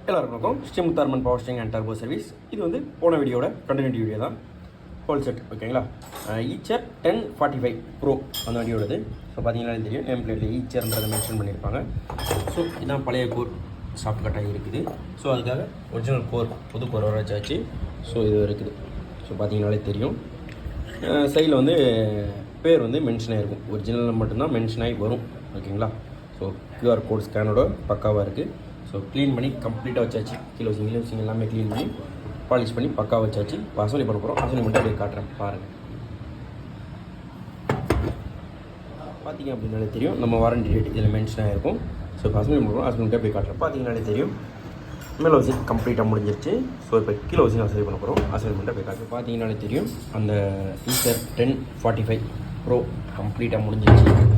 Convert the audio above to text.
எல்லாருக்கும் வணக்கம். Sri Mutharamman power steering and turbo service. இது வந்து போன வீடியோட கண்டினியூட்டி வீடியோ தான். ஹோல் செட் ஓகேங்களா. ஈச்சர் 1045 ப்ரோ அந்த வண்டியோடது. ஸோ பார்த்தீங்கன்னா தெரியும், நேம் பிளேட்டில் ஈச்சர்ன்றதை மென்ஷன் பண்ணியிருப்பாங்க. ஸோ இதுதான் பழைய கோர் சாஃப்ட் கட்டாக இருக்குது. ஸோ அதுக்காக ஒரிஜினல் கோர் புது கோர் வர வச்சாச்சு. ஸோ இது இருக்குது. ஸோ பார்த்தீங்கன்னாலே தெரியும், சைடில் வந்து பேர் வந்து மென்ஷன் ஆகிருக்கும். ஒரிஜினலில் மட்டும்தான் மென்ஷன் ஆகி வரும் ஓகேங்களா. ஸோ QR கோட் ஸ்கேனோட பக்காவாக இருக்குது. ஸோ க்ளீன் பண்ணி கம்ப்ளீட்டாக வச்சாச்சு. கிலோசிங் எல்லாமே க்ளீன் பண்ணி பாலிஷ் பண்ணி பக்காவாக வச்சாச்சு. இப்போ அசோலி பண்ண போகிறோம். அசோலி மட்டும் அப்படியே காட்டுறேன் பாருங்கள். பார்த்தீங்க அப்படின்னாலே தெரியும், நம்ம வாரண்டி டேட் இதில் மென்ஷன் ஆகிருக்கும். ஸோ இப்போ அசோலி பண்ணுறோம். அசோலி மட்டும் அப்படியே காட்டுறேன். பார்த்தீங்கன்னாலே தெரியும், மேலே வச்சு கம்ப்ளீட்டாக முடிஞ்சிருச்சு. ஸோ இப்போ கீழே வச்சு அசோலி பண்ண போகிறோம். அசோலி மட்டும் அப்படியே காட்டுறேன். பார்த்தீங்கன்னாலே தெரியும், அந்த ஈச்சர் 1045 ப்ரோ கம்ப்ளீட்டாக முடிஞ்சிருச்சு.